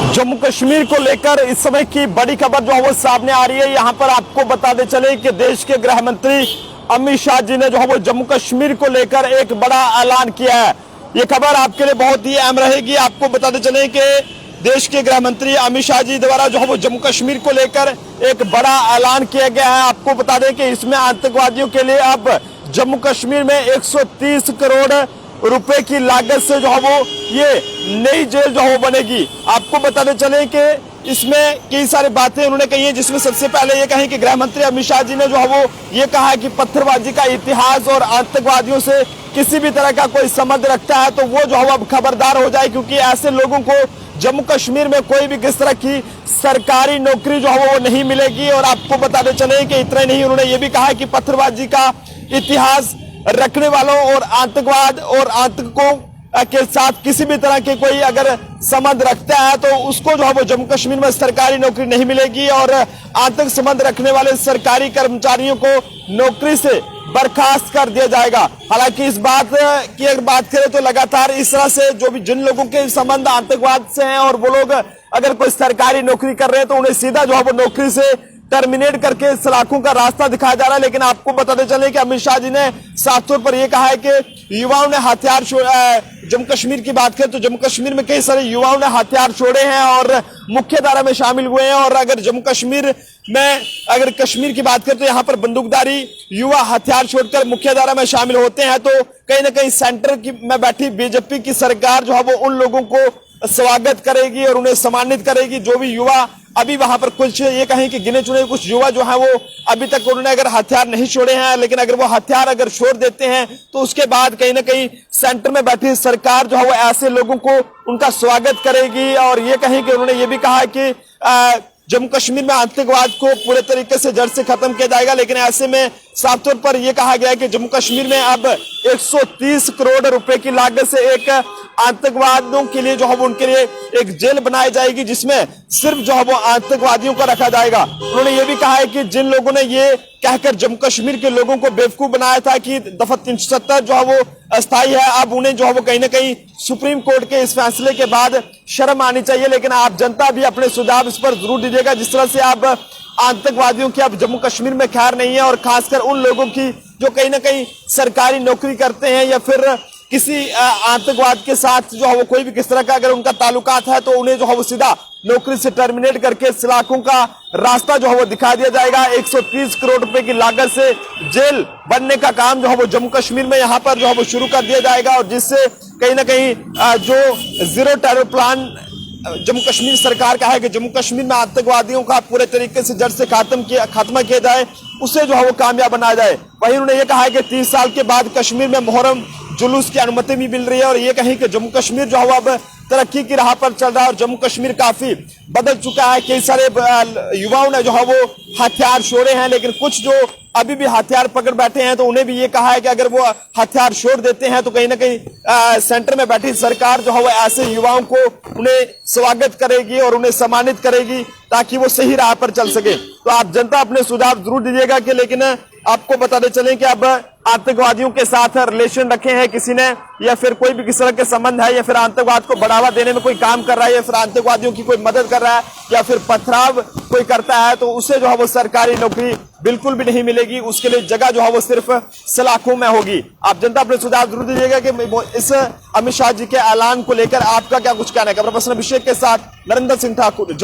जम्मू कश्मीर को लेकर इस समय की बड़ी खबर जो है वो सामने आ रही है। यहां पर आपको बताते चले कि देश के गृह मंत्री अमित शाह जी ने जो है वो जम्मू कश्मीर को लेकर एक बड़ा ऐलान किया है। ये खबर आपके लिए बहुत ही अहम रहेगी। आपको बताते चले कि देश के गृह मंत्री अमित शाह जी द्वारा जो है वो जम्मू कश्मीर को लेकर एक बड़ा ऐलान किया गया है। आपको बता दें कि इसमें आतंकवादियों के लिए अब जम्मू कश्मीर में 130 करोड़ रुपए की लागत से जो है वो ये नई जेल जो है वो बनेगी। आपको बताते चले कि इसमें कई सारी बातें उन्होंने कही है, जिसमें सबसे पहले ये कही कि गृह मंत्री अमित शाह जी ने जो है वो ये कहा है कि पत्थरबाजी का इतिहास और आतंकवादियों से किसी भी तरह का कोई संबंध रखता है तो वो जो है अब खबरदार हो जाए, क्योंकि ऐसे लोगों को जम्मू कश्मीर में कोई भी किस तरह की सरकारी नौकरी जो है वो नहीं मिलेगी। और आपको बताते चले कि इतना ही नहीं, उन्होंने ये भी कहा कि पत्थरबाजी का इतिहास रखने वालों और आतंकवाद और आतंकों के साथ किसी भी तरह के कोई अगर संबंध रखता है तो उसको जो है वो जम्मू कश्मीर में सरकारी नौकरी नहीं मिलेगी और आतंक संबंध रखने वाले सरकारी कर्मचारियों को नौकरी से बर्खास्त कर दिया जाएगा। हालांकि इस बात की अगर बात करें तो लगातार इस तरह से जो भी जिन लोगों के संबंध आतंकवाद से हैं और वो लोग अगर कोई सरकारी नौकरी कर रहे हैं तो उन्हें सीधा जो है वो नौकरी से टर्मिनेट करके सलाखों का रास्ता दिखाया जा रहा है। लेकिन आपको बताते चले कि अमित शाह जी ने साफ तौर पर यह कहा है कि युवाओं ने हथियार जम्मू कश्मीर की बात करें तो जम्मू कश्मीर में कई सारे युवाओं ने हथियार छोड़े हैं और मुख्य धारा में शामिल हुए हैं। और अगर जम्मू कश्मीर में अगर कश्मीर की बात करें तो यहाँ पर बंदूकधारी युवा हथियार छोड़कर मुख्य धारा में शामिल होते हैं तो कहीं ना कहीं सेंटर में बैठी बीजेपी की सरकार जो है वो उन लोगों को स्वागत करेगी और उन्हें सम्मानित करेगी। जो भी युवा अभी वहां पर कुछ ये कहें कि गिने चुने कुछ युवा जो है वो अभी तक उन्होंने अगर हथियार नहीं छोड़े हैं, लेकिन अगर वो हथियार अगर छोड़ देते हैं तो उसके बाद कहीं ना कहीं सेंटर में बैठी सरकार जो है वो ऐसे लोगों को उनका स्वागत करेगी। और ये कहें कि उन्होंने ये भी कहा है कि जम्मू कश्मीर में आतंकवाद को पूरे तरीके से जड़ से खत्म किया जाएगा। लेकिन ऐसे में साफ तौर पर यह कहा गया है कि जम्मू कश्मीर में अब 130 करोड़ रुपए की लागत से एक आतंकवादियों के लिए जो है वो उनके लिए एक जेल बनाई जाएगी, जिसमें सिर्फ जो है वो आतंकवादियों का रखा जाएगा। उन्होंने ये भी कहा है कि जिन लोगों ने ये कहकर जम्मू कश्मीर के लोगों को बेवकूफ बनाया था कि दफा 370 जो है वो अस्थायी है, अब उन्हें जो है वो कहीं ना कहीं सुप्रीम कोर्ट के इस फैसले के बाद शर्म आनी चाहिए। लेकिन आप जनता भी अपने सुझाव इस पर जरूर दीजिएगा। जिस तरह से आप आतंकवादियों की अब जम्मू कश्मीर में खैर नहीं है और खासकर उन लोगों की जो कहीं ना कहीं सरकारी नौकरी करते हैं या फिर किसी आतंकवाद के साथ जो है वो कोई भी किस तरह का अगर उनका ताल्लुकात है तो उन्हें जो है वो सीधा नौकरी से टर्मिनेट करके सलाखों का रास्ता जो है वो दिखा दिया जाएगा। 130 करोड़ रुपए की लागत से जेल बनने का काम जो है वो जम्मू कश्मीर में यहाँ पर जो है वो शुरू कर दिया जाएगा और जिससे कहीं ना कहीं जो zero terror plan Jammu Kashmir सरकार का है कि जम्मू कश्मीर में आतंकवादियों का पूरे तरीके से जड़ से खात्मा किया जाए, उसे जो है वो कामयाब बनाया जाए। वहीं उन्होंने ये कहा है कि 30 साल के बाद कश्मीर में मुहर्रम जुलूस की अनुमति भी मिल रही है और ये कहीं कि जम्मू कश्मीर जो है अब तरक्की की राह पर चल रहा है और जम्मू कश्मीर काफी बदल चुका है। कई सारे युवाओं ने जो है वो हथियार छोड़े हैं, लेकिन कुछ जो अभी भी हथियार पकड़ बैठे हैं तो उन्हें भी ये कहा है कि अगर वो हथियार छोड़ देते हैं तो कहीं ना कहीं सेंटर में बैठी सरकार जो है वो ऐसे युवाओं को उन्हें स्वागत करेगी और उन्हें सम्मानित करेगी ताकि वो सही राह पर चल सके। तो आप जनता अपने सुझाव जरूर दीजिएगा कि लेकिन आपको बताते चलें कि अब आतंकवादियों के साथ रिलेशन रखे हैं किसी ने या फिर कोई भी किस तरह के संबंध है या फिर आतंकवाद को बढ़ावा देने में कोई काम कर रहा है या फिर आतंकवादियों की कोई मदद कर रहा है या फिर पथराव कोई करता है तो उसे जो है वो सरकारी नौकरी बिल्कुल भी नहीं मिलेगी। उसके लिए जगह जो है वो सिर्फ सलाखों में होगी। आप जनता अपने सुझाव जरूर दीजिएगा कि इस अमित शाह जी के ऐलान को लेकर आपका क्या कुछ कहना है। कैमरा पर्सन अभिषेक के साथ नरेंद्र सिंह ठाकुर।